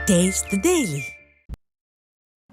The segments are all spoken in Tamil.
Taste the Daily.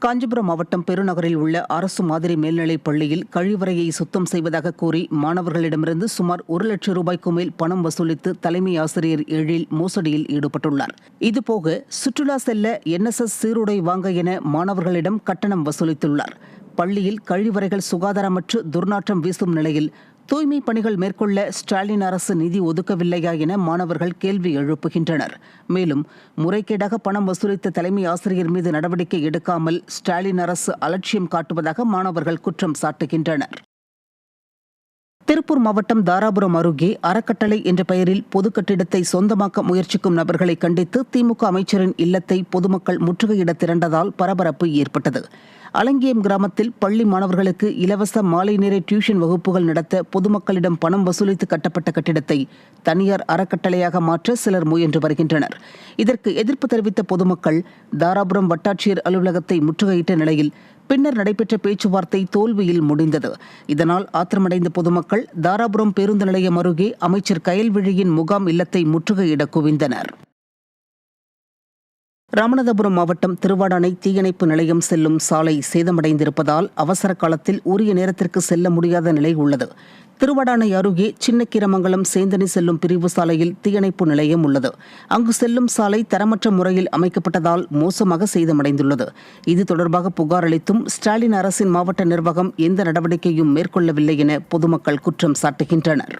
காஞ்சிபுரம் மாவட்டம் பெருநகரில் உள்ள அரசு மாதிரி மேல்நிலைப் பள்ளியில் கழிவறையை சுத்தம் செய்வதாக கூறி மாணவர்களிடமிருந்து சுமார் 1 லட்சம் ரூபாய்க்கு மேல் பணம் வசூலித்து தலைமை ஆசிரியர் எழில் மோசடியில் ஈடுபட்டுள்ளார். இதுபோக சுற்றுலா செல்ல NSS சீருடை வாங்க என மாணவர்களிடம் கட்டணம் வசூலித்துள்ளார். பள்ளியில் கழிவறைகள் சுகாதாரமற்று துர்நாற்றம் வீசும் நிலையில் தூய்மை பணிகள் மேற்கொள்ள ஸ்டாலின் அரசு நிதி ஒதுக்கவில்லையா என மாணவர்கள் கேள்வி எழுப்புகின்றனர். மேலும் முறைகேடாக பணம் வசூலித்த தலைமை ஆசிரியர் மீது நடவடிக்கை எடுக்காமல் ஸ்டாலின் அரசு அலட்சியம் காட்டுவதாக மாணவர்கள் குற்றம் சாட்டுகின்றனர். திருப்பூர் மாவட்டம் தாராபுரம் அருகே அறக்கட்டளை என்ற பெயரில் பொது கட்டிடத்தை சொந்தமாக்க முயற்சிக்கும் நபர்களை கண்டித்து திமுக அமைச்சரின் இல்லத்தை பொதுமக்கள் முற்றுகையிட திரண்டதால் பரபரப்பு ஏற்பட்டது. அலங்கியம் கிராமத்தில் பள்ளி மாணவர்களுக்கு இலவச மாலை நேர டியூஷன் வகுப்புகள் நடத்த பொதுமக்களிடம் பணம் வசூலித்து கட்டப்பட்ட கட்டிடத்தை தனியார் அறக்கட்டளையாக மாற்ற சிலர் முயன்று வருகின்றனர். இதற்கு எதிர்ப்பு தெரிவித்த பொதுமக்கள் தாராபுரம் வட்டாட்சியர் அலுவலகத்தை முற்றுகையிட்ட நிலையில் பின்னர் நடைபெற்ற பேச்சுவார்த்தை தோல்வியில் முடிந்தது. இதனால் ஆத்திரமடைந்த பொதுமக்கள் தாராபுரம் பேருந்து நிலையம் அருகே அமைச்சர் கயல்விழியின் முகாம் இல்லத்தை முற்றுகையிட குவிந்தனர். ராமநாதபுரம் மாவட்டம் திருவாடானை தீயணைப்பு நிலையம் செல்லும் சாலை சேதமடைந்திருப்பதால் அவசர காலத்தில் உரிய நேரத்திற்கு செல்ல முடியாத நிலை உள்ளது. திருவாடானை அருகே சின்னக்கீரமங்கலம் சேந்தனி செல்லும் பிரிவு சாலையில் தீயணைப்பு நிலையம் உள்ளது. அங்கு செல்லும் சாலை தரமற்ற முறையில் அமைக்கப்பட்டதால் மோசமாக சேதமடைந்துள்ளது. இது தொடர்பாக புகார் அளித்தும் ஸ்டாலின் அரசின் மாவட்ட நிர்வாகம் எந்த நடவடிக்கையும் மேற்கொள்ளவில்லை என பொதுமக்கள் குற்றம் சாட்டுகின்றனர்.